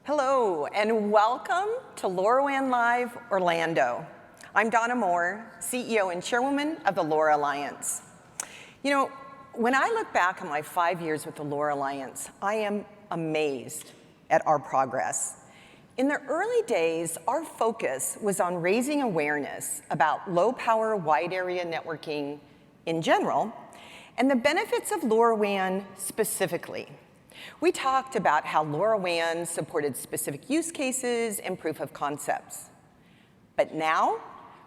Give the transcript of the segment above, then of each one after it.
Hello, and welcome to LoRaWAN Live Orlando. I'm Donna Moore, CEO and Chairwoman of the LoRa Alliance. You know, when I look back on my 5 years with the LoRa Alliance, I am amazed at our progress. In the early days, our focus was on raising awareness about low-power, wide-area networking in general, and the benefits of LoRaWAN specifically. We talked about how LoRaWAN supported specific use cases and proof of concepts. But now,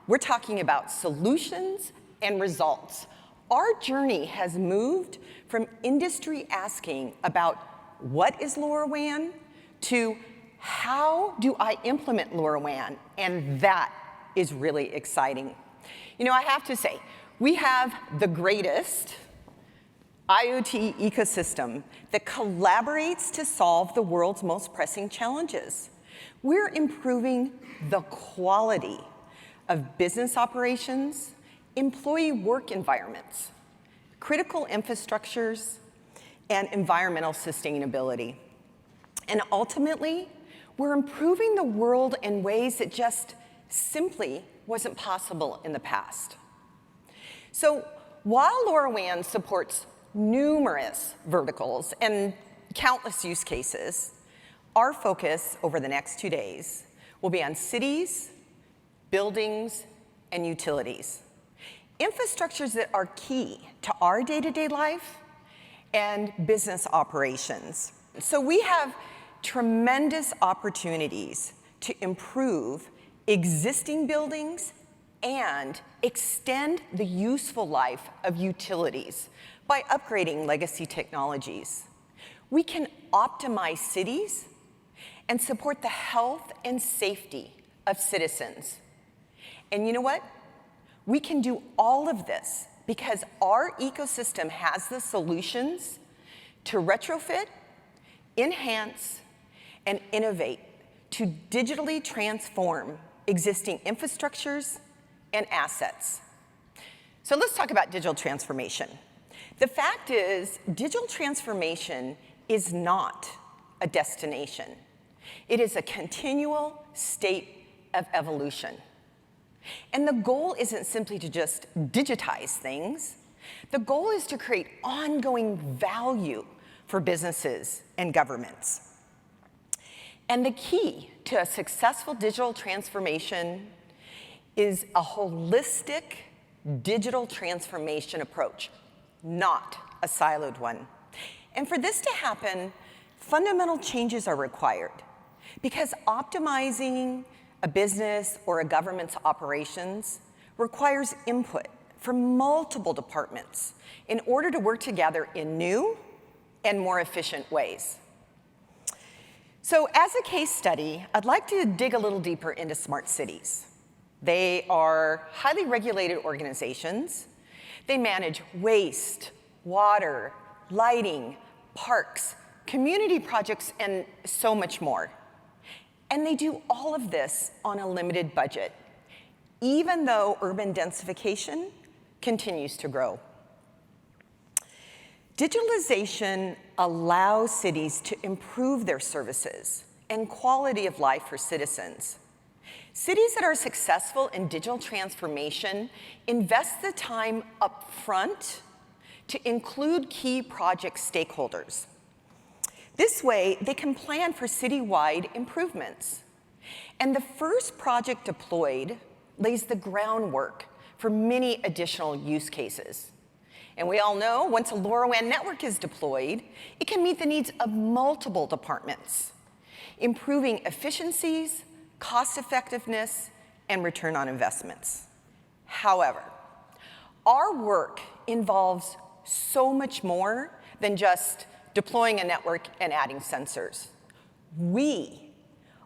we're talking about solutions and results. Our journey has moved from industry asking about what is LoRaWAN to how do I implement LoRaWAN, and that is really exciting. You know, I have to say, we have the greatest IoT ecosystem that collaborates to solve the world's most pressing challenges. We're improving the quality of business operations, employee work environments, critical infrastructures, and environmental sustainability. And ultimately, we're improving the world in ways that just simply wasn't possible in the past. So while LoRaWAN supports numerous verticals and countless use cases, our focus over the next 2 days will be on cities, buildings, and utilities. Infrastructures that are key to our day-to-day life and business operations. So we have tremendous opportunities to improve existing buildings and extend the useful life of utilities by upgrading legacy technologies. We can optimize cities and support the health and safety of citizens. And you know what? We can do all of this because our ecosystem has the solutions to retrofit, enhance, and innovate to digitally transform existing infrastructures and assets. So let's talk about digital transformation. The fact is, digital transformation is not a destination. It is a continual state of evolution. And the goal isn't simply to just digitize things. The goal is to create ongoing value for businesses and governments. And the key to a successful digital transformation is a holistic digital transformation approach, not a siloed one. And for this to happen, fundamental changes are required because optimizing a business or a government's operations requires input from multiple departments in order to work together in new and more efficient ways. So as a case study, I'd like to dig a little deeper into smart cities. They are highly regulated organizations. They manage waste, water, lighting, parks, community projects, and so much more. And they do all of this on a limited budget, even though urban densification continues to grow. Digitalization allows cities to improve their services and quality of life for citizens. Cities that are successful in digital transformation invest the time up front to include key project stakeholders. This way, they can plan for citywide improvements. And the first project deployed lays the groundwork for many additional use cases. And we all know, once a LoRaWAN network is deployed, it can meet the needs of multiple departments, improving efficiencies, cost effectiveness, and return on investments. However, our work involves so much more than just deploying a network and adding sensors. We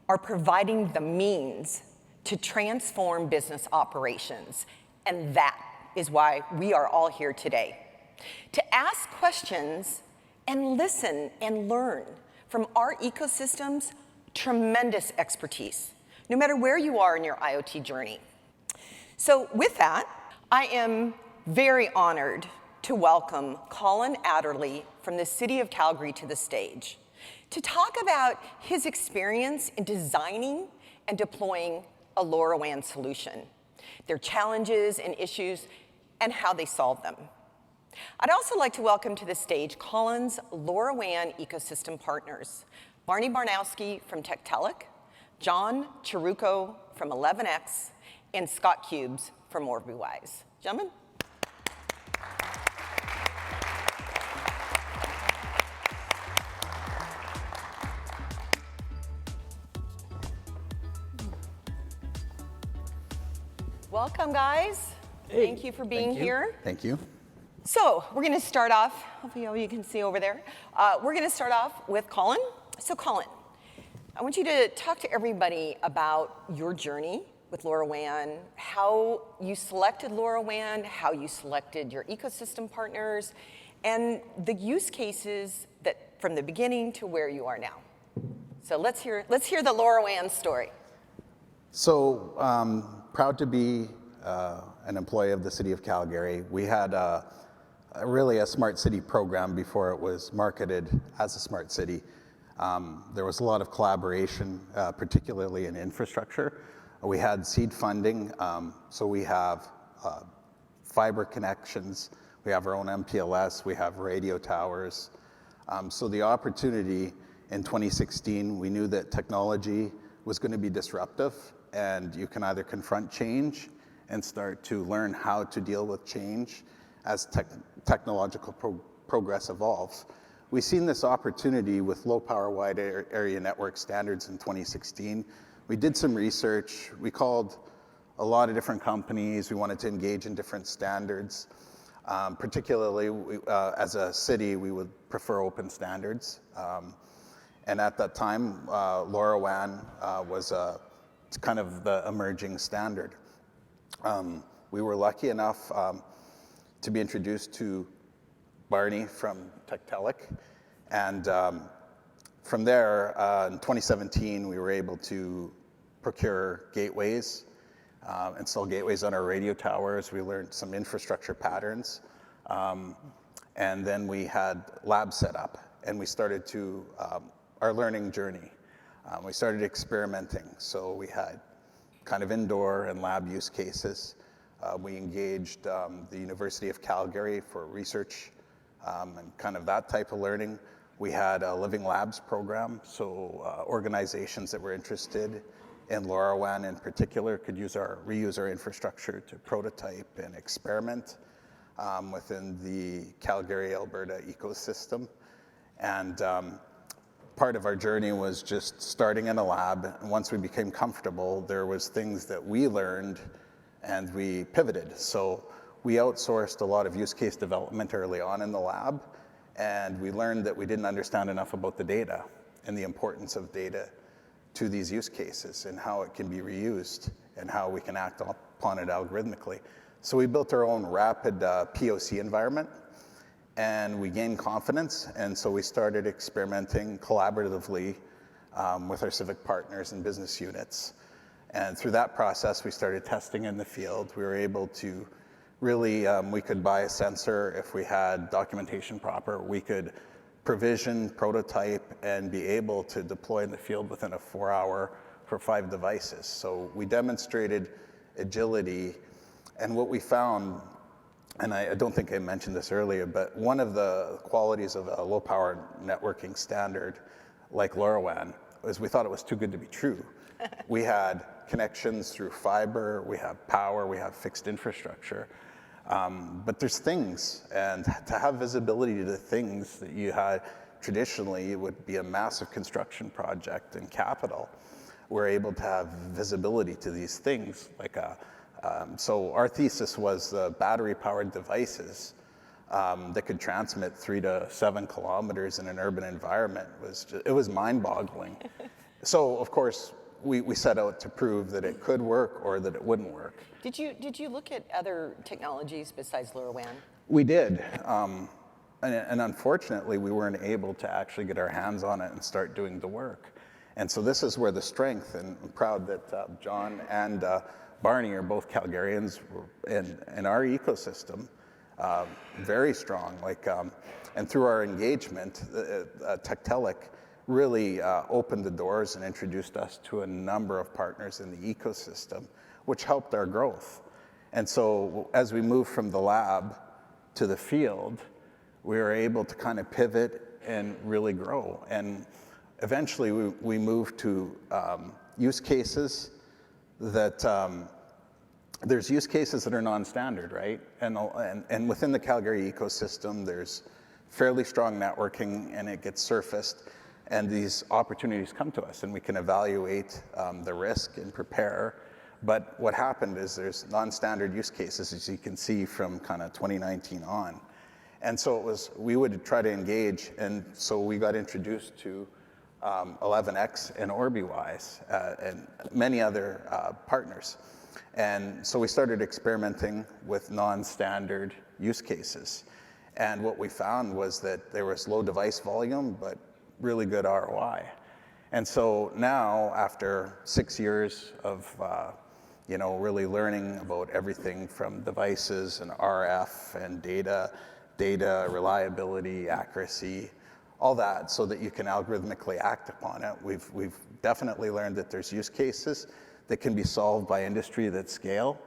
are providing the means to transform business operations, and that is why we are all here today. To ask questions and listen and learn from our ecosystem's tremendous expertise, no matter where you are in your IoT journey. So with that, I am very honored to welcome Colin Adderley from the City of Calgary to the stage to talk about his experience in designing and deploying a LoRaWAN solution, their challenges and issues, and how they solve them. I'd also like to welcome to the stage Colin's LoRaWAN ecosystem partners, Barney Barnowski from TEKTELIC, John Chiruko from 11X, and Scott Cubes from Orbiwise. Gentlemen. Welcome, guys. Hey. Thank you for being here. Thank you. So we're going to start off, hopefully you can see over there. We're going to start off with Colin. So Colin, I want you to talk to everybody about your journey with LoRaWAN, how you selected LoRaWAN, how you selected your ecosystem partners, and the use cases that from the beginning to where you are now. So let's hear the LoRaWAN story. So proud to be an employee of the City of Calgary. We had really a smart city program before it was marketed as a smart city. There was a lot of collaboration, particularly in infrastructure. We had seed funding, so we have fiber connections, we have our own MPLS, we have radio towers. So the opportunity in 2016, we knew that technology was going to be disruptive, and you can either confront change and start to learn how to deal with change as technological progress evolves. We've seen this opportunity with low power wide area network standards in 2016. We did some research. We called a lot of different companies. We wanted to engage in different standards. Particularly, as a city, we would prefer open standards. And at that time, LoRaWAN was kind of the emerging standard. We were lucky enough to be introduced to Barney from TEKTELIC, and from there, in 2017, we were able to procure gateways, install gateways on our radio towers. We learned some infrastructure patterns, and then we had labs set up, and we started to our learning journey. We started experimenting, so we had kind of indoor and lab use cases. We engaged the University of Calgary for research and kind of that type of learning. We had a Living Labs program, so organizations that were interested in LoRaWAN in particular could reuse our infrastructure to prototype and experiment within the Calgary, Alberta ecosystem. And part of our journey was just starting in a lab, and once we became comfortable, there was things that we learned and we pivoted. So we outsourced a lot of use case development early on in the lab, and we learned that we didn't understand enough about the data and the importance of data to these use cases and how it can be reused and how we can act upon it algorithmically. So we built our own rapid POC environment, and we gained confidence, and so we started experimenting collaboratively with our civic partners and business units. And through that process, we started testing in the field. We were able to really, we could buy a sensor if we had documentation proper. We could provision, prototype, and be able to deploy in the field within a 4-hour for 5 devices. So we demonstrated agility, and what we found, and I don't think I mentioned this earlier, but one of the qualities of a low power networking standard like LoRaWAN is we thought it was too good to be true. We had connections through fiber, we have power, we have fixed infrastructure, but there's things, and to have visibility to the things that you had traditionally would be a massive construction project and capital. We're able to have visibility to these things, like so our thesis was battery-powered devices that could transmit 3 to 7 kilometers in an urban environment. It was mind-boggling. So, of course, we set out to prove that it could work or that it wouldn't work. Did you look at other technologies besides LoRaWAN? We did. And unfortunately, we weren't able to actually get our hands on it and start doing the work. And so this is where the strength, and I'm proud that John and Barney are both Calgarians in our ecosystem, very strong. And through our engagement, TEKTELIC really opened the doors and introduced us to a number of partners in the ecosystem, which helped our growth. And so as we moved from the lab to the field, we were able to kind of pivot and really grow. And eventually we moved to use cases that, there's use cases that are non-standard, right? And within the Calgary ecosystem, there's fairly strong networking, and it gets surfaced, and these opportunities come to us, and we can evaluate the risk and prepare. But what happened is there's non-standard use cases, as you can see from kind of 2019 on. And so we would try to engage, and so we got introduced to 11X and Orbiwise and many other partners. And so we started experimenting with non-standard use cases. And what we found was that there was low device volume, but really good ROI. And so now, after 6 years of really learning about everything from devices and RF and data, reliability, accuracy, all that, so that you can algorithmically act upon it, we've definitely learned that there's use cases that can be solved by industry that scale,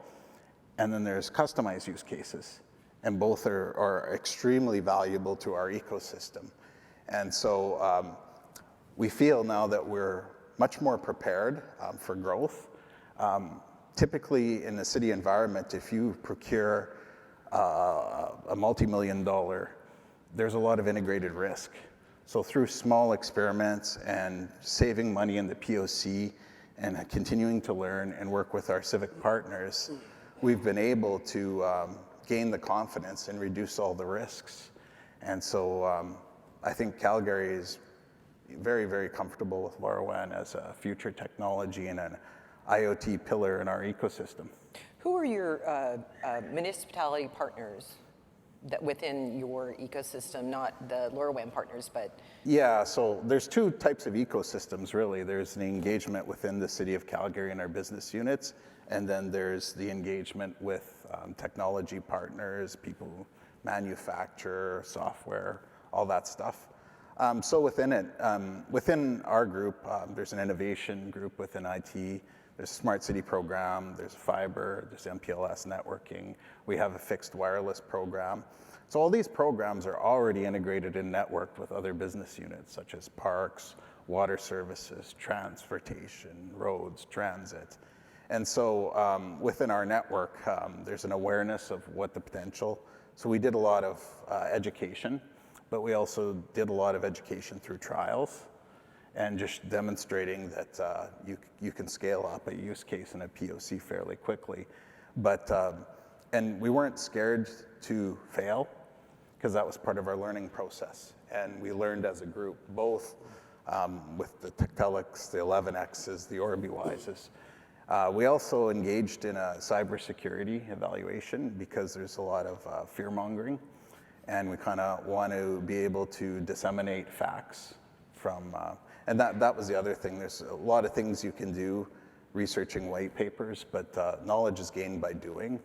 and then there's customized use cases, and both are extremely valuable to our ecosystem. And so we feel now that we're much more prepared for growth. Typically in the city environment, if you procure a multi-million-dollar, there's a lot of integrated risk. So through small experiments and saving money in the POC and continuing to learn and work with our civic partners, we've been able to gain the confidence and reduce all the risks. And so I think Calgary is very, very comfortable with LoRaWAN as a future technology and an IoT pillar in our ecosystem. Who are your municipality partners that within your ecosystem, not the LoRaWAN partners, but? Yeah, so there's two types of ecosystems, really. There's the engagement within the City of Calgary and our business units, and then there's the engagement with technology partners, people who manufacture, software, all that stuff. So within it, within our group, there's an innovation group within IT. There's a smart city program, there's fiber, there's MPLS networking. We have a fixed wireless program. So all these programs are already integrated and networked with other business units, such as parks, water services, transportation, roads, transit. And so within our network, there's an awareness of what the potential. So we did a lot of education, but we also did a lot of education through trials, and just demonstrating that you can scale up a use case and a POC fairly quickly. But, and we weren't scared to fail, because that was part of our learning process. And we learned as a group, both with the TEKTELICs, the 11Xs, the Orbiwises. We also engaged in a cybersecurity evaluation, because there's a lot of fear-mongering, and we kind of want to be able to disseminate facts from, and that was the other thing. There's a lot of things you can do researching white papers, but knowledge is gained by doing,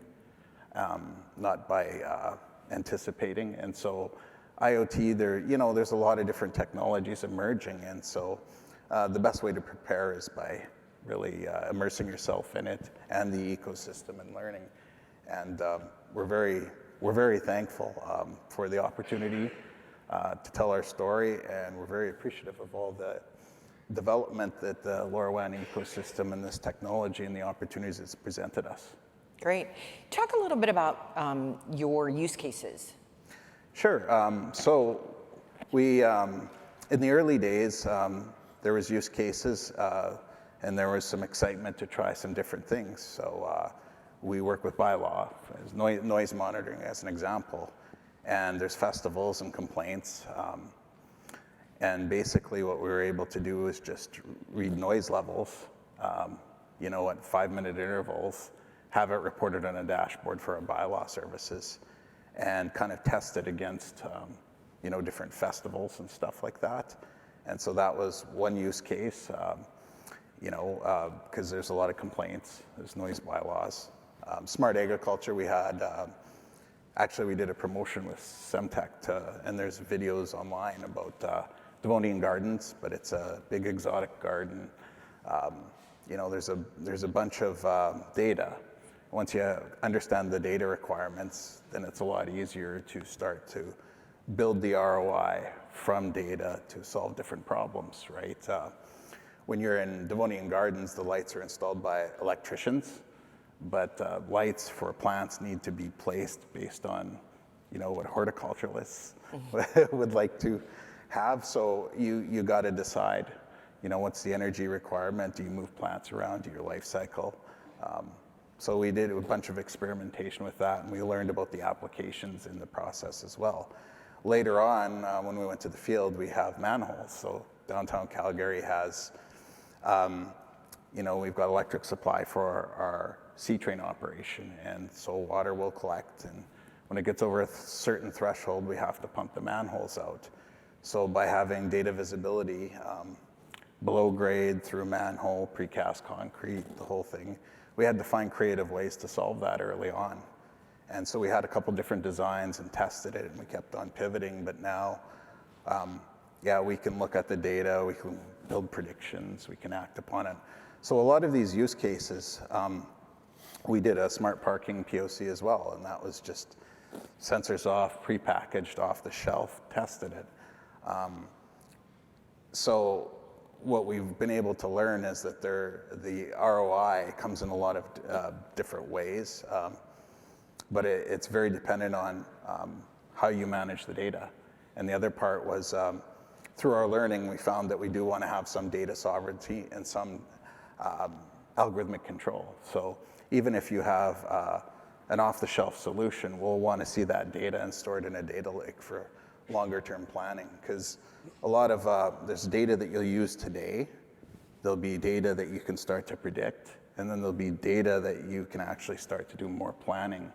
not by anticipating. And so IoT, there's a lot of different technologies emerging, and so the best way to prepare is by really immersing yourself in it and the ecosystem and learning. And we're very thankful for the opportunity to tell our story, and we're very appreciative of all the development that the LoRaWAN ecosystem and this technology and the opportunities it's presented us. Great. Talk a little bit about your use cases. Sure. So we, in the early days, there was use cases, and there was some excitement to try some different things. So we work with bylaw, noise monitoring as an example. And there's festivals and complaints. And basically what we were able to do is just read noise levels, at 5-minute intervals, have it reported on a dashboard for our bylaw services, and kind of test it against, different festivals and stuff like that. And so that was one use case, because there's a lot of complaints, there's noise bylaws. Smart agriculture, we had, actually we did a promotion with Semtech, and there's videos online about Devonian Gardens, but it's a big exotic garden. You know, there's a bunch of data. Once you understand the data requirements, then it's a lot easier to start to build the ROI from data to solve different problems, right? When you're in Devonian Gardens, the lights are installed by electricians, but lights for plants need to be placed based on, you know, what horticulturalists would like to have. So you got to decide, you know, what's the energy requirement? Do you move plants around? Do your life cycle? So we did a bunch of experimentation with that, and we learned about the applications in the process as well. Later on, when we went to the field, we have manholes. So downtown Calgary has, you know, we've got electric supply for our C-train operation, and so water will collect, and when it gets over a certain threshold, we have to pump the manholes out. So by having data visibility, below grade, through manhole, precast concrete, the whole thing, we had to find creative ways to solve that early on. And so we had a couple different designs and tested it, and we kept on pivoting, but now, yeah, we can look at the data, we can build predictions, we can act upon it. So a lot of these use cases, we did a smart parking POC as well, and that was just sensors off, prepackaged off the shelf, tested it. So what we've been able to learn is that the ROI comes in a lot of different ways, but it's very dependent on how you manage the data. And the other part was, through our learning, we found that we do want to have some data sovereignty and some algorithmic control. So even if you have an off-the-shelf solution, we'll want to see that data and store it in a data lake for longer-term planning, because a lot of there's data that you'll use today, there'll be data that you can start to predict, and then there'll be data that you can actually start to do more planning.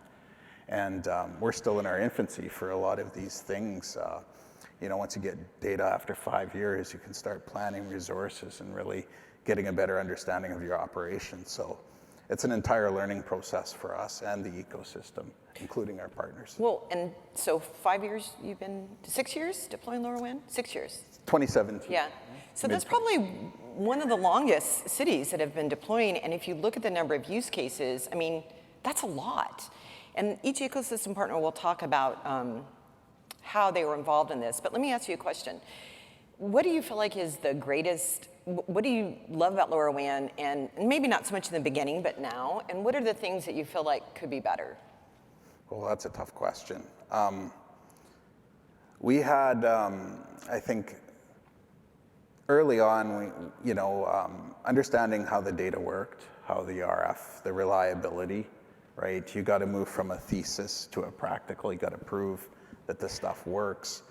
And we're still in our infancy for a lot of these things. You know, once you get data after 5 years, you can start planning resources and really getting a better understanding of your operations. So it's an entire learning process for us and the ecosystem, including our partners. Well, and so 5 years, you've been 6 years deploying LoRaWAN? 6 years. 2017. Yeah. So that's probably one of the longest cities that have been deploying. And if you look at the number of use cases, I mean, that's a lot. And each ecosystem partner will talk about how they were involved in this. But let me ask you a question. What do you feel like is the greatest, what do you love about LoRaWAN, and maybe not so much in the beginning, but now, and what are the things that you feel like could be better? Well, that's a tough question. We had, I think, early on, understanding how the data worked, how the RF, the reliability, right? You got to move from a thesis to a practical. You got to prove that this stuff works.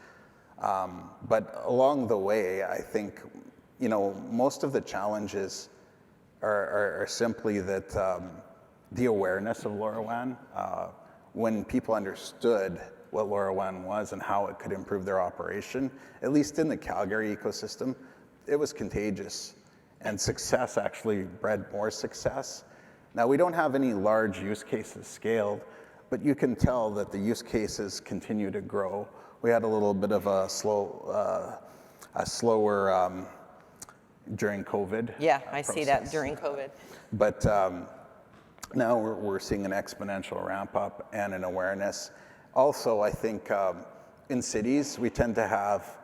But along the way, I think, most of the challenges are simply that the awareness of LoRaWAN, when people understood what LoRaWAN was and how it could improve their operation, at least in the Calgary ecosystem, it was contagious. And success actually bred more success. Now, we don't have any large use cases scaled, but you can tell that the use cases continue to grow. We had a little bit of a slower during COVID. Yeah, I see that during COVID. But now we're seeing an exponential ramp up and an awareness. Also, I think in cities, we tend to have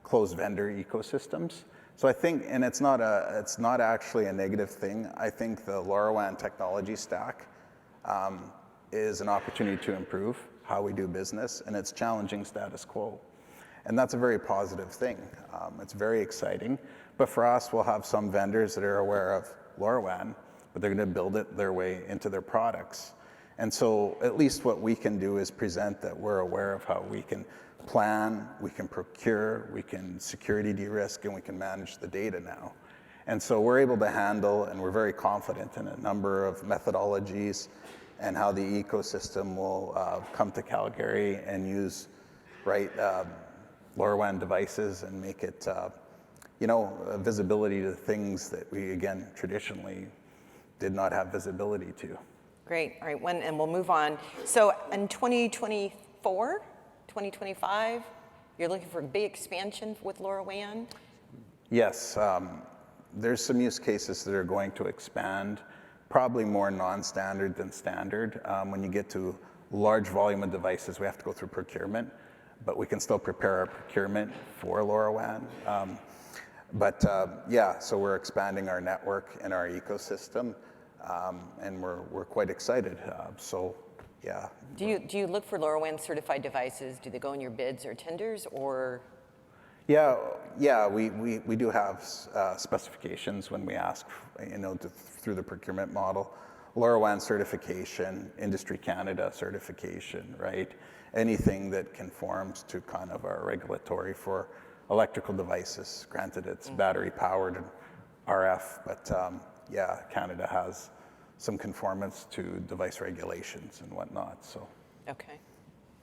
closed vendor ecosystems. So I think, and it's not actually a negative thing. I think the LoRaWAN technology stack is an opportunity to improve how we do business, and it's challenging status quo. And that's a very positive thing. It's very exciting. But for us, we'll have some vendors that are aware of LoRaWAN, but they're going to build it their way into their products. And so at least what we can do is present that we're aware of how we can plan, we can procure, we can security de-risk, and we can manage the data now. And so we're able to handle, and we're very confident in a number of methodologies and how the ecosystem will come to Calgary and use LoRaWAN devices and make it, visibility to things that we, again, traditionally did not have visibility to. Great. All right, and we'll move on. So in 2024, 2025, You're looking for a big expansion with LoRaWAN? Yes, there's some use cases that are going to expand, probably more non-standard than standard. When you get to large volume of devices, we have to go through procurement, but we can still prepare our procurement for LoRaWAN. Yeah, so we're expanding our network and our ecosystem, and we're quite excited. Yeah. Do you look for LoRaWAN certified devices? Do they go in your bids or tenders, or? Yeah, we do have specifications when we ask, through the procurement model. LoRaWAN certification, Industry Canada certification, right? Anything that conforms to kind of our regulatory for electrical devices. Granted, it's battery powered and RF, but yeah, Canada has some conformance to device regulations and whatnot. So. Okay.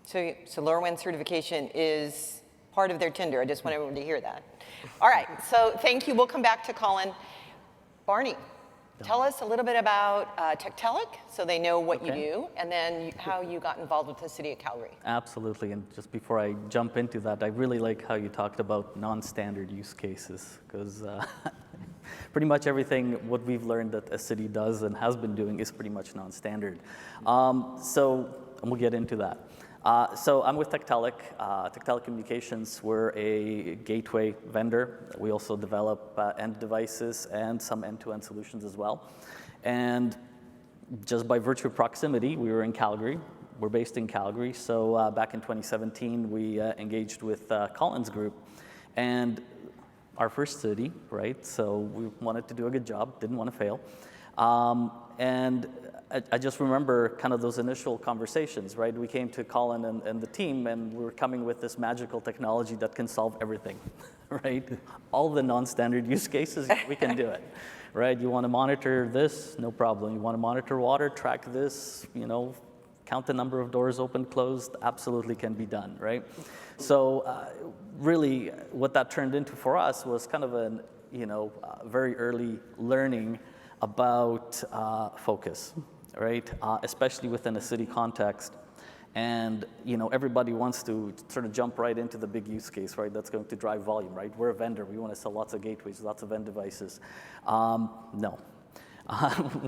So LoRaWAN certification is part of their tender. I just want everyone to hear that. All right. So thank you. We'll come back to Colin. Barney, tell us a little bit about TEKTELIC, so they know what you do, and then how you got involved with the City of Calgary. Absolutely, and just before I jump into that, I really like how you talked about non-standard use cases, because pretty much everything what we've learned that a city does and has been doing is pretty much non-standard. So we'll get into that. So I'm with TEKTELIC. TEKTELIC Communications, we're a gateway vendor. We also develop end devices and some end-to-end solutions as well. And just by virtue of proximity, we were in Calgary. We're based in Calgary. So back in 2017, we engaged with Colin's group. And our first city, right? So we wanted to do a good job, didn't want to fail. And I just remember kind of those initial conversations, right? We came to Colin and the team, and we were coming with this magical technology that can solve everything, right? All the non-standard use cases, we can do it, right? You want to monitor this, no problem. You want to monitor water, track this, count the number of doors open, closed, absolutely can be done, right? So really what that turned into for us was kind of a very early learning about focus, right? Especially within a city context. And everybody wants to sort of jump right into the big use case, right? That's going to drive volume, right? We're a vendor. We want to sell lots of gateways, lots of end devices. No.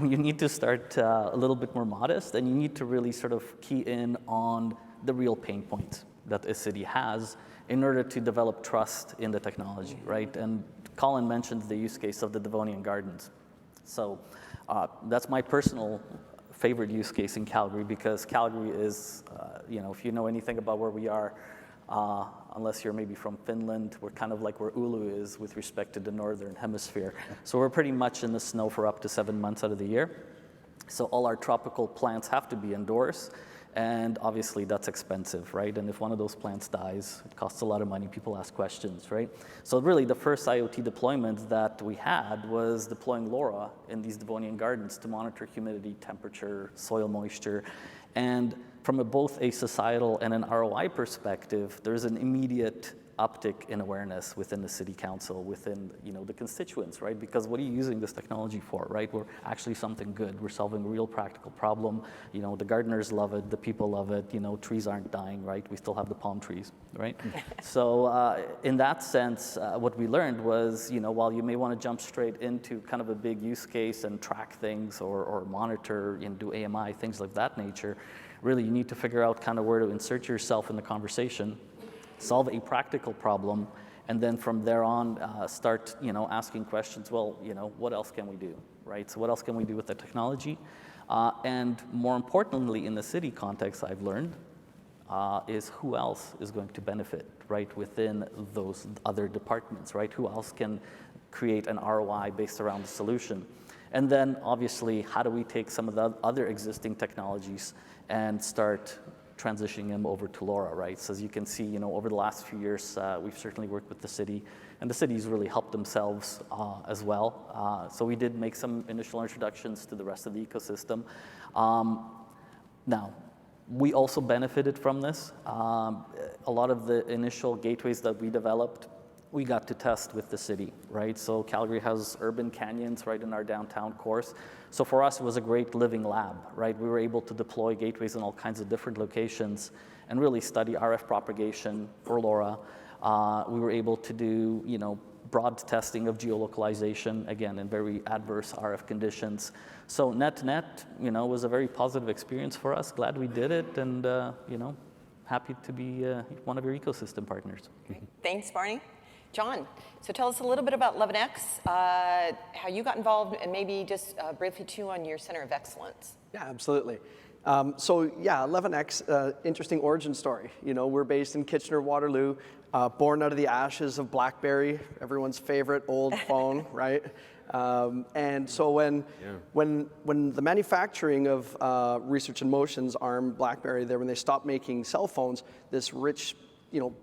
You need to start a little bit more modest, and you need to really sort of key in on the real pain points that a city has in order to develop trust in the technology, right? And Colin mentioned the use case of the Devonian Gardens. So that's my personal favorite use case in Calgary, because Calgary is, if you know anything about where we are, unless you're maybe from Finland, we're kind of like where Oulu is with respect to the northern hemisphere. So we're pretty much in the snow for up to 7 months out of the year. So all our tropical plants have to be indoors. And obviously that's expensive, right? And if one of those plants dies, it costs a lot of money. People ask questions, right? So really the first IoT deployment that we had was deploying LoRa in these Devonian Gardens to monitor humidity, temperature, soil moisture. And from both a societal and an ROI perspective, there's an immediate uptick in awareness within the city council, within the constituents, right? Because what are you using this technology for, right? We're actually something good. We're solving a real practical problem. The gardeners love it, the people love it. Trees aren't dying, right? We still have the palm trees, right? So in that sense, what we learned was, while you may want to jump straight into kind of a big use case and track things or monitor, do AMI, things like that nature, really you need to figure out kind of where to insert yourself in the conversation, solve a practical problem, and then from there on start asking questions. Well, what else can we do, right? So what else can we do with the technology? And more importantly, in the city context, I've learned is who else is going to benefit, right, within those other departments, right? Who else can create an ROI based around the solution? And then obviously, how do we take some of the other existing technologies and start transitioning them over to LoRa, right? So as you can see, over the last few years, we've certainly worked with the city, and the city's really helped themselves as well. So we did make some initial introductions to the rest of the ecosystem. Now, we also benefited from this. A lot of the initial gateways that we developed, we got to test with the city, right? So Calgary has urban canyons right in our downtown course. So for us, it was a great living lab, right? We were able to deploy gateways in all kinds of different locations and really study RF propagation for LoRa. We were able to do, broad testing of geolocalization, again, in very adverse RF conditions. So net, was a very positive experience for us. Glad we did it, and, happy to be one of your ecosystem partners. Thanks, Barney. John, so tell us a little bit about 11X, how you got involved, and maybe just briefly too on your Center of Excellence. Yeah, absolutely. 11X, interesting origin story. We're based in Kitchener-Waterloo, born out of the ashes of BlackBerry, everyone's favorite old phone, right? And so when the manufacturing of Research in Motion's arm, BlackBerry, when they stopped making cell phones, this rich,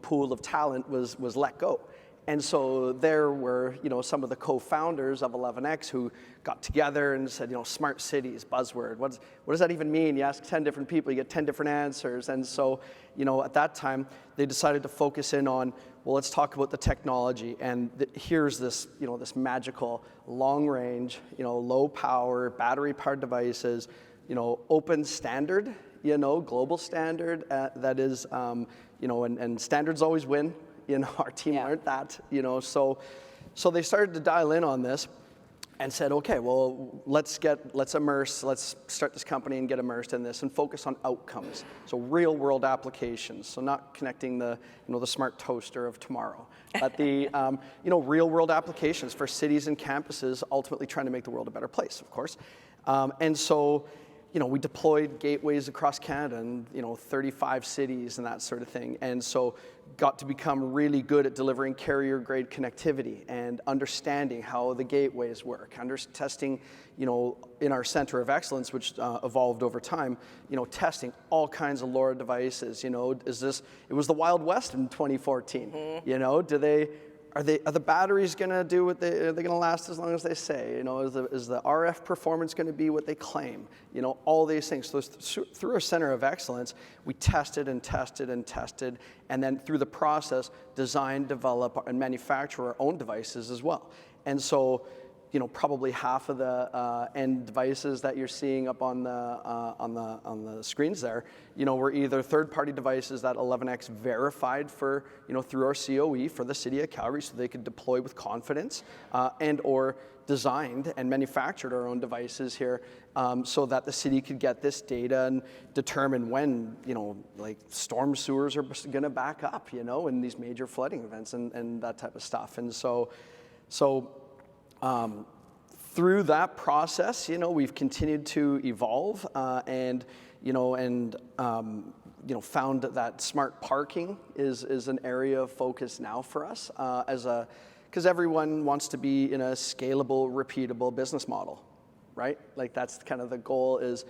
pool of talent was let go. And so there were, some of the co-founders of 11X who got together and said, smart cities, buzzword. What does that even mean? You ask 10 different people, you get 10 different answers. And so, at that time, they decided to focus in on, well, let's talk about the technology. And here's this, this magical long range, low power, battery powered devices, open standard, global standard that is, and standards always win. Our team learned that, so they started to dial in on this and said, okay, well, let's start this company and get immersed in this and focus on outcomes. So real world applications. So not connecting the smart toaster of tomorrow, but the, real world applications for cities and campuses, ultimately trying to make the world a better place, of course. And so, we deployed gateways across Canada and, 35 cities and that sort of thing. And so got to become really good at delivering carrier-grade connectivity and understanding how the gateways work, testing, in our Center of Excellence, which evolved over time, testing all kinds of LoRa devices. It was the Wild West in 2014. Mm-hmm. Are the batteries going to do what are they going to last as long as they say? Is the RF performance going to be what they claim? All these things. So through our Center of Excellence, we tested and tested and tested, and then through the process, design, develop, and manufacture our own devices as well. And so, probably half of the end devices that you're seeing up on the screens there, were either third-party devices that 11X verified for, through our COE for the City of Calgary, so they could deploy with confidence, and or designed and manufactured our own devices here, so that the city could get this data and determine when, like storm sewers are going to back up, in these major flooding events and that type of stuff. And so. Through that process, we've continued to evolve, and found that smart parking is an area of focus now for us, because everyone wants to be in a scalable, repeatable business model, right? Like that's kind of the goal is,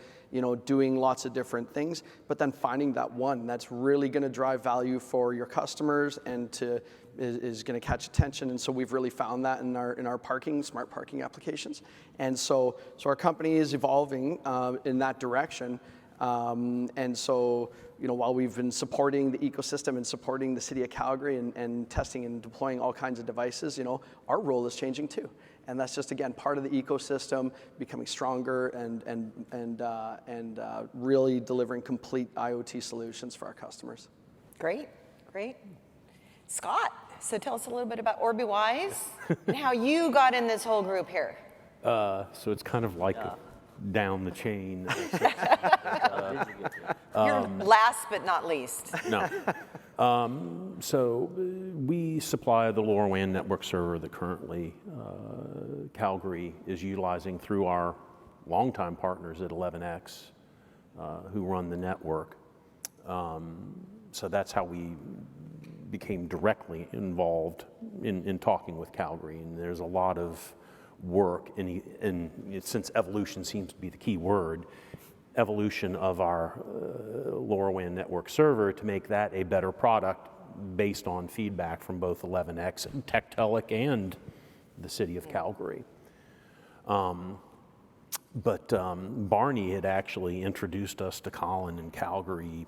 doing lots of different things, but then finding that one that's really going to drive value for your customers and is going to catch attention. And so we've really found that in our smart parking applications. And so our company is evolving in that direction. And so, while we've been supporting the ecosystem and supporting the City of Calgary and testing and deploying all kinds of devices, our role is changing too. And that's just, again, part of the ecosystem, becoming stronger and really delivering complete IoT solutions for our customers. Great. Scott, so tell us a little bit about Orbiwise and how you got in this whole group here. So it's kind of like down the chain. You're last but not least. No. So we supply the LoRaWAN network server that currently Calgary is utilizing through our longtime partners at 11X who run the network. So that's how we became directly involved in talking with Calgary. And there's a lot of work, and since evolution seems to be the key word, evolution of our LoRaWAN network server to make that a better product based on feedback from both 11X and TEKTELIC and the City of Calgary. But Barney had actually introduced us to Colin in Calgary,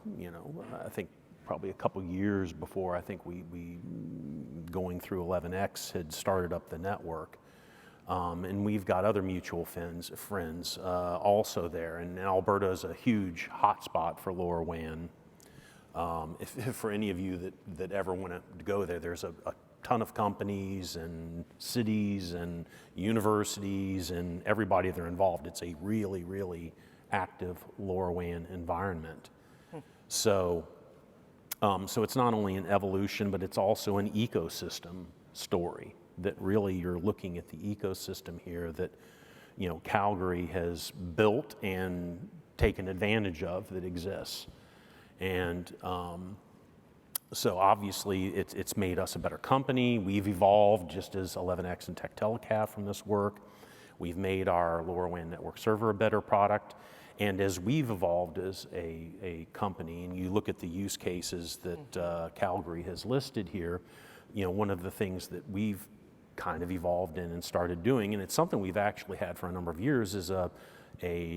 I think probably a couple years before I think we going through 11X had started up the network. And we've got other mutual friends also there. And Alberta is a huge hotspot for LoRaWAN. If for any of you that ever want to go there, there's a ton of companies and cities and universities and everybody that are involved. It's a really, really active LoRaWAN environment. So it's not only an evolution, but it's also an ecosystem story that really you're looking at the ecosystem here that, Calgary has built and taken advantage of that exists. And so obviously it's made us a better company. We've evolved just as 11X and TEKTELIC have from this work. We've made our LoRaWAN network server a better product. And as we've evolved as a company, and you look at the use cases that Calgary has listed here, one of the things that we've kind of evolved in and started doing, and it's something we've actually had for a number of years, is a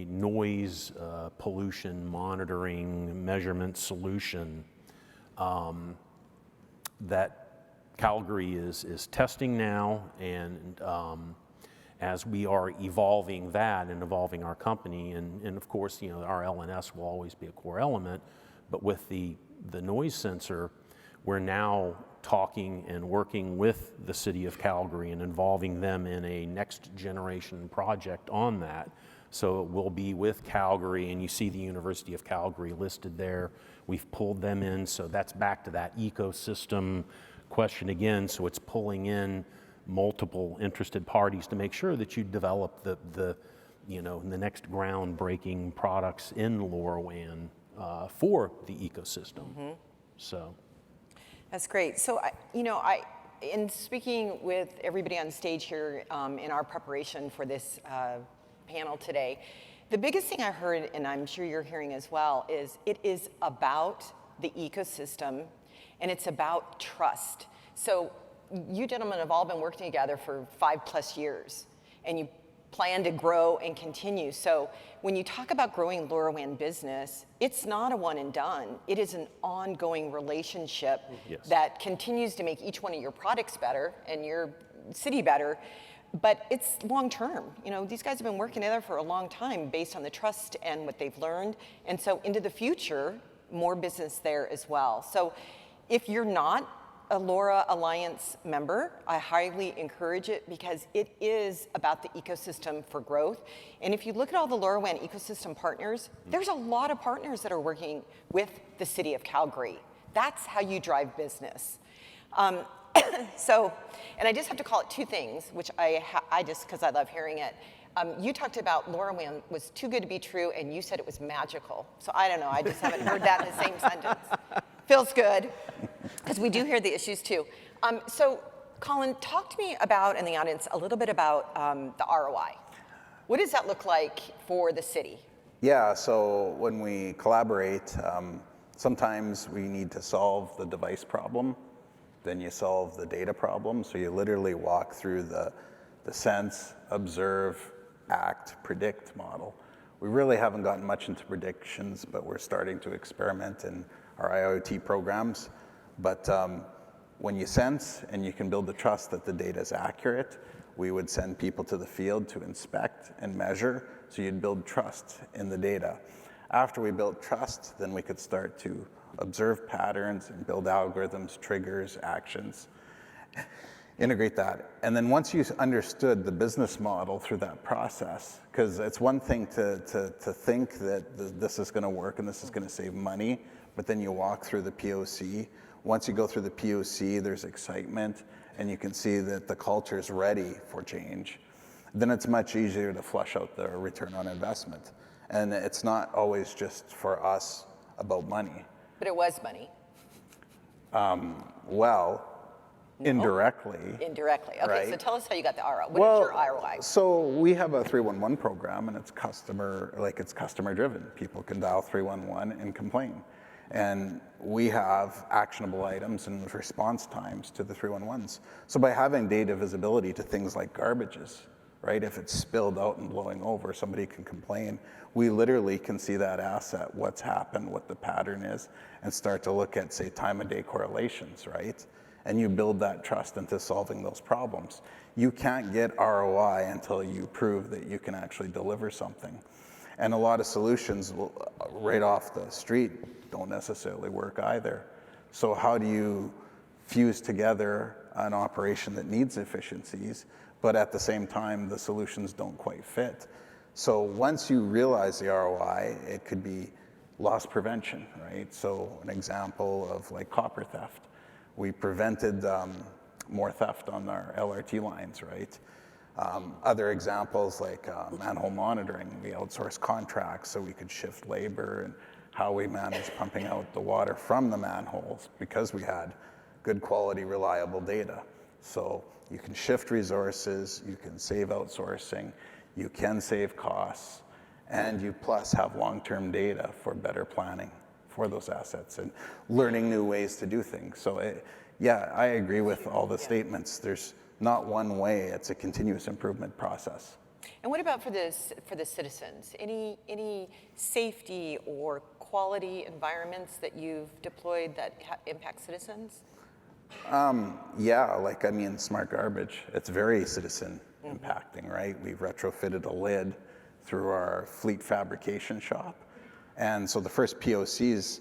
noise pollution monitoring measurement solution that Calgary is testing now, and as we are evolving that and evolving our company, and of course, our LNS will always be a core element, but with the noise sensor, we're now talking and working with the City of Calgary and involving them in a next generation project on that. So it will be with Calgary, and you see the University of Calgary listed there. We've pulled them in, so that's back to that ecosystem question again. So it's pulling in multiple interested parties to make sure that you develop the next groundbreaking products in LoRaWAN for the ecosystem. So That's great. So, in speaking with everybody on stage here in our preparation for this panel today, the biggest thing I heard, and I'm sure you're hearing as well, is it is about the ecosystem and it's about trust. So you gentlemen have all been working together for 5+ years, and you plan to grow and continue. So when you talk about growing LoRaWAN business, it's not a one and done. It is an ongoing relationship that continues to make each one of your products better and your city better, but it's long term. These guys have been working together for a long time based on the trust and what they've learned. And so into the future, more business there as well. So if you're not a LoRa Alliance member, I highly encourage it because it is about the ecosystem for growth. And if you look at all the LoRaWAN ecosystem partners, there's a lot of partners that are working with the City of Calgary. That's how you drive business. And I just have to call it two things, which I just, because I love hearing it. You talked about LoRaWAN was too good to be true, and you said it was magical. So I don't know, I just haven't heard that in the same sentence. Feels good, because we do hear the issues too. So Colin, talk to me about, and the audience, a little bit about the ROI. What does that look like for the city? Yeah, so when we collaborate, sometimes we need to solve the device problem, then you solve the data problem. So you literally walk through the sense, observe, act, predict model. We really haven't gotten much into predictions, but we're starting to experiment in our IoT programs. But when you sense and you can build the trust that the data is accurate, we would send people to the field to inspect and measure, so you'd build trust in the data. After we built trust, then we could start to observe patterns and build algorithms, triggers, actions, integrate that. And then once you understood the business model through that process, because it's one thing to think that this is going to work and this is going to save money, but then you walk through the POC. Once you go through the POC, there's excitement, and you can see that the culture is ready for change. Then it's much easier to flush out the return on investment. And it's not always just for us about money. But it was money. Indirectly. Indirectly. Okay, right? So tell us how you got the ROI. What is your ROI? So we have a 311 program, and it's customer driven. People can dial 311 and complain. And we have actionable items and response times to the 311s. So by having data visibility to things like garbages, right? If it's spilled out and blowing over, somebody can complain. We literally can see that asset, what's happened, what the pattern is, and start to look at, say, time of day correlations, right? and you build that trust into solving those problems. You can't get ROI until you prove that you can actually deliver something. And a lot of solutions right off the street don't necessarily work either. So how do you fuse together an operation that needs efficiencies, but at the same time, the solutions don't quite fit? So once you realize the ROI, it could be loss prevention, right? So an example of like copper theft. We prevented more theft on our LRT lines, right? Other examples like manhole monitoring. We outsourced contracts so we could shift labor and how we manage pumping out the water from the manholes because we had good quality, reliable data. So you can shift resources, you can save outsourcing, you can save costs, and you plus have long-term data for better planning for those assets and learning new ways to do things. So yeah, I agree with all the statements. There's not one way, it's a continuous improvement process. And what about for the citizens? Any safety or quality environments that you've deployed that impact citizens? Yeah, like, I mean, smart garbage, it's very citizen impacting, right? We've retrofitted a lid through our fleet fabrication shop. And so the first POCs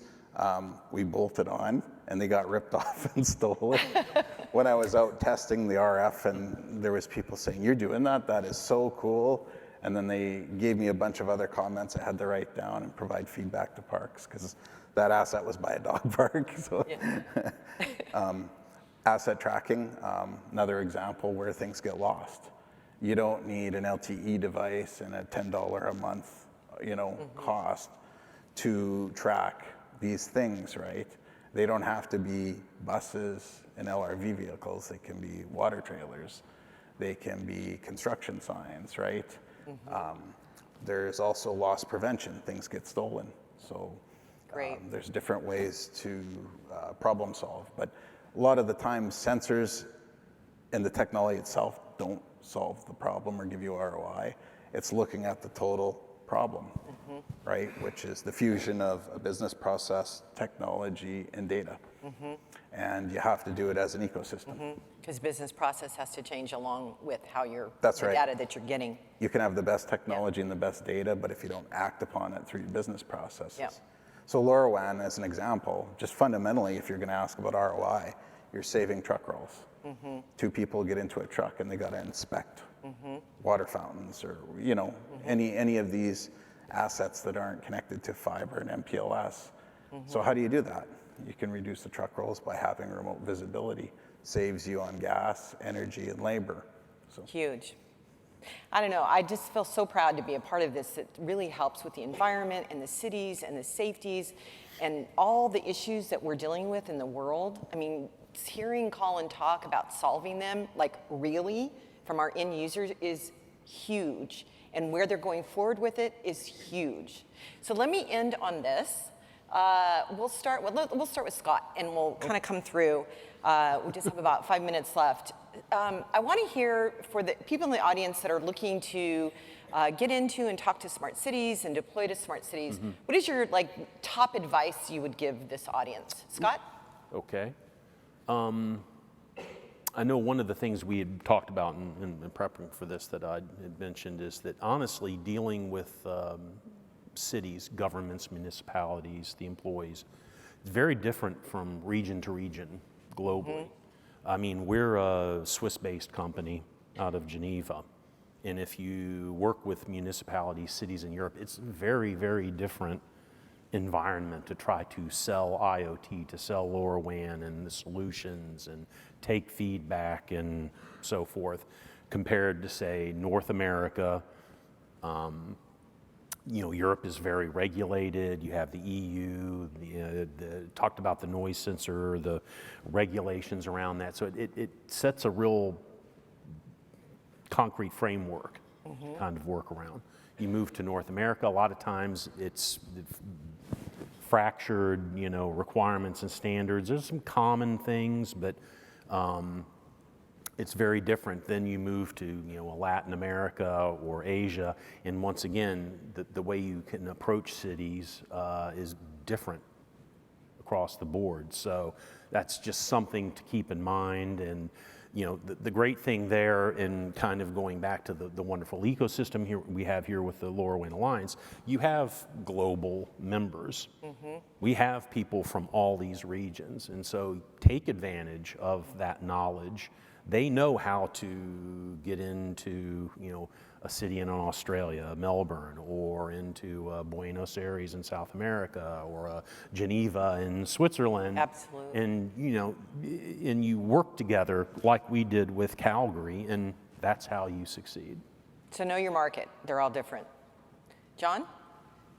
we bolted on and they got ripped off and stolen. When I was out testing the RF and there was people saying, "You're doing that? That is so cool." And then they gave me a bunch of other comments I had to write down and provide feedback to parks because that asset was by a dog park. So. Asset tracking, another example where things get lost. You don't need an LTE device and a $10 a month, cost to track these things, right? They don't have to be buses and LRV vehicles. They can be water trailers. They can be construction signs, right? There's also loss prevention. Things get stolen. So there's different ways to problem solve. But a lot of the time, sensors and the technology itself don't solve the problem or give you ROI. It's looking at the total problem, right? Which is the fusion of a business process, technology, and data. And you have to do it as an ecosystem. Because business process has to change along with how the right. data that you're getting. You can have the best technology and the best data, but if you don't act upon it through your business processes. So LoRaWAN, as an example, just fundamentally, if you're going to ask about ROI, you're saving truck rolls. Two people get into a truck and they got to inspect water fountains or any of these assets that aren't connected to fiber and MPLS. So how do you do that? You can reduce the truck rolls by having remote visibility. Saves you on gas, energy, and labor. So. Huge. I don't know, I just feel so proud to be a part of this. It really helps with the environment and the cities and the safeties and all the issues that we're dealing with in the world. I mean, hearing Colin talk about solving them, like really, from our end users is huge. And where they're going forward with it is huge. So let me end on this. We'll start with Scott and we'll kind of come through. We just have about 5 minutes left. I want to hear for the people in the audience that are looking to get into and talk to smart cities and deploy to smart cities. What is your top advice you would give this audience? Scott? Okay. I know one of the things we had talked about in prepping for this that I had mentioned is that honestly dealing with cities, governments, municipalities, the employees, it's very different from region to region globally. I mean, we're a Swiss-based company out of Geneva, and if you work with municipalities, cities in Europe, it's a very, very different environment to try to sell IoT, to sell LoRaWAN and the solutions and take feedback and so forth, compared to, say, North America. Europe is very regulated. You have the EU, talked about the noise sensor, the regulations around that. So it sets a real concrete framework kind of work around. You move to North America, a lot of times it's fractured, requirements and standards. There's some common things, but it's very different. Then you move to Latin America or Asia, and once again, the way you can approach cities is different across the board. So that's just something to keep in mind. And you know, the great thing there, and kind of going back to the wonderful ecosystem here we have here with the LoRaWAN Alliance, you have global members. We have people from all these regions, and so take advantage of that knowledge. They know how to get into, you know, a city in Australia, Melbourne, or into Buenos Aires in South America, or Geneva in Switzerland. Absolutely. And you know, and you work together like we did with Calgary, and that's how you succeed. So know your market. They're all different. John?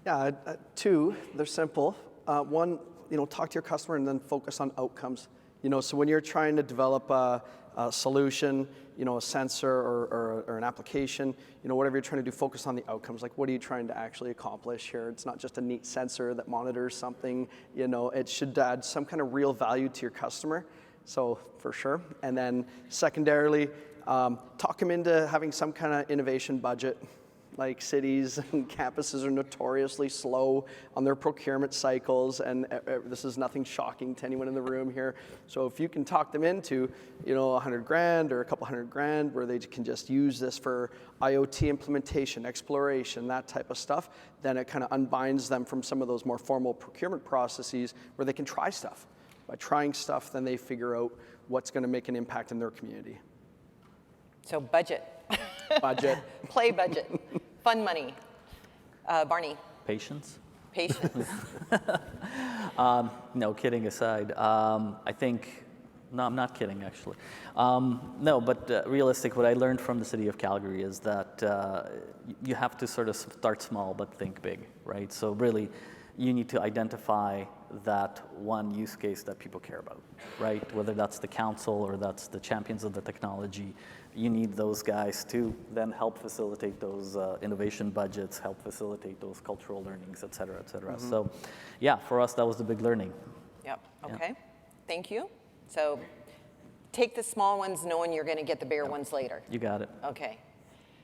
Yeah, two, they're simple. One, you know, talk to your customer and then focus on outcomes. You know, so when you're trying to develop a solution, you know, a sensor or an application, you know, whatever you're trying to do, focus on the outcomes. Like, what are you trying to actually accomplish here? It's not just a neat sensor that monitors something, you know, it should add some kind of real value to your customer. So for sure. And then secondarily, talk them into having some kind of innovation budget. Like, cities and campuses are notoriously slow on their procurement cycles, and this is nothing shocking to anyone in the room here. So if you can talk them into, you know, $100,000 or a couple $100,000 where they can just use this for IoT implementation, exploration, that type of stuff, then it kind of unbinds them from some of those more formal procurement processes where they can try stuff. By trying stuff, then they figure out what's going to make an impact in their community. So budget. Budget. Play budget. Fun money. Barney? Patience? Patience. No, kidding aside, I think, no, I'm not kidding actually. No, but realistic, what I learned from the City of Calgary is that you have to sort of start small but think big, right? So really, you need to identify that one use case that people care about, right? Whether that's the council or that's the champions of the technology, you need those guys to then help facilitate those innovation budgets, help facilitate those cultural learnings, et cetera, et cetera. So yeah, for us, that was the big learning. Yep, okay. Thank you. So take the small ones knowing you're going to get the bigger ones later. You got it. Okay.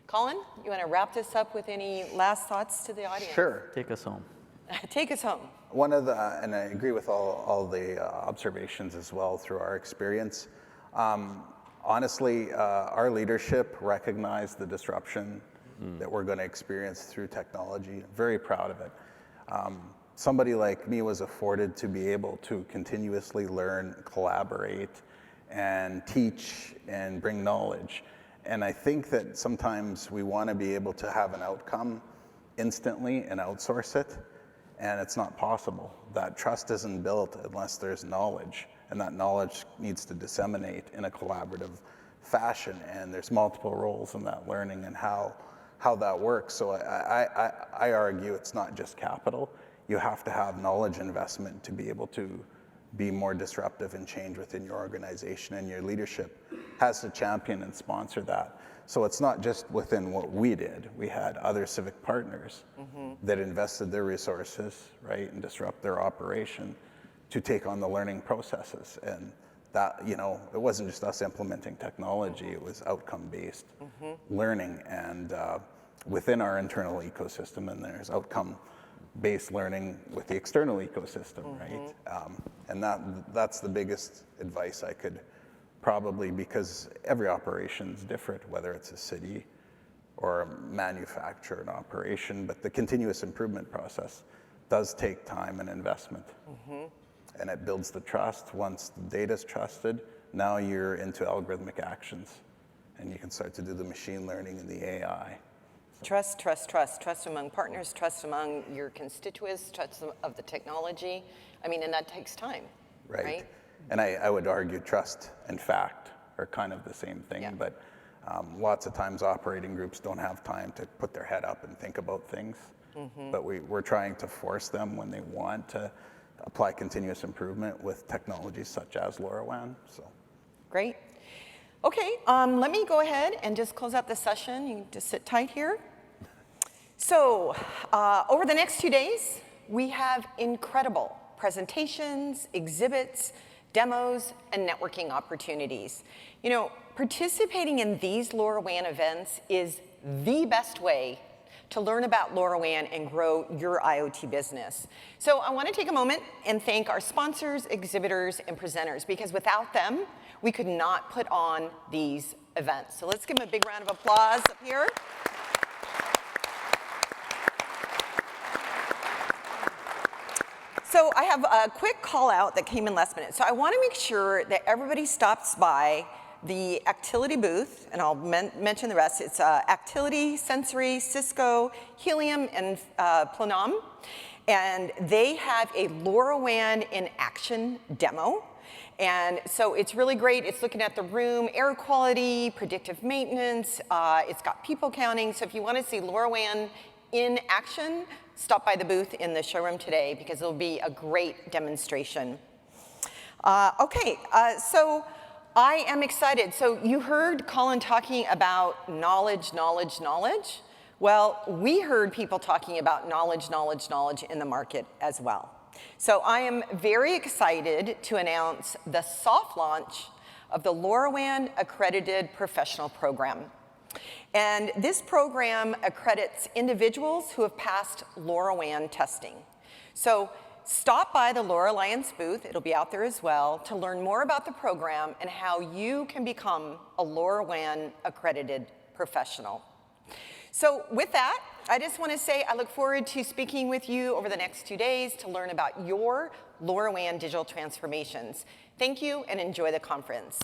Colin, you want to wrap this up with any last thoughts to the audience? Sure. Take us home. Take us home. One of the, and I agree with all the observations as well through our experience. Honestly, our leadership recognized the disruption that we're going to experience through technology. Very proud of it. Somebody like me was afforded to be able to continuously learn, collaborate, and teach and bring knowledge. And I think that sometimes we want to be able to have an outcome instantly and outsource it. And it's not possible. That trust isn't built unless there's knowledge, and that knowledge needs to disseminate in a collaborative fashion, and there's multiple roles in that learning and how that works. So I argue it's not just capital. You have to have knowledge investment to be able to be more disruptive and change within your organization, and your leadership has to champion and sponsor that. So it's not just within what we did. We had other civic partners that invested their resources, right, and disrupt their operation to take on the learning processes. And that, you know, it wasn't just us implementing technology, it was outcome-based learning. And within our internal ecosystem, and there's outcome-based learning with the external ecosystem, right? And that's the biggest advice I could probably, because every operation is different, whether it's a city or a manufacturer, an operation, but the continuous improvement process does take time and investment. And it builds the trust. Once the data's trusted, now you're into algorithmic actions, and you can start to do the machine learning and the AI. Trust, trust, trust. Trust among partners, trust among your constituents, trust of the technology. I mean, and that takes time, right? And I would argue trust and fact are kind of the same thing, but lots of times operating groups don't have time to put their head up and think about things. But we're trying to force them when they want to apply continuous improvement with technologies such as LoRaWAN. So. Great. Okay, let me go ahead and just close out the session. You can just sit tight here. So over the next 2 days, we have incredible presentations, exhibits, demos, and networking opportunities. You know, participating in these LoRaWAN events is the best way to learn about LoRaWAN and grow your IoT business. So I want to take a moment and thank our sponsors, exhibitors, and presenters, because without them, we could not put on these events. So let's give them a big round of applause up here. So I have a quick call out that came in last minute. So I want to make sure that everybody stops by the Actility booth, and I'll mention the rest. It's Actility, Sensory, Cisco, Helium, and Planom. And they have a LoRaWAN in action demo. And so it's really great. It's looking at the room, air quality, predictive maintenance. It's got people counting. So if you want to see LoRaWAN in action, stop by the booth in the showroom today, because it'll be a great demonstration. So I am excited. So you heard Colin talking about knowledge, knowledge, knowledge. Well, we heard people talking about knowledge, knowledge, knowledge in the market as well. So I am very excited to announce the soft launch of the LoRaWAN Accredited Professional Program. And this program accredits individuals who have passed LoRaWAN testing. So stop by the LoRa Alliance booth, it'll be out there as well, to learn more about the program and how you can become a LoRaWAN accredited professional. So with that, I just want to say I look forward to speaking with you over the next 2 days to learn about your LoRaWAN digital transformations. Thank you and enjoy the conference.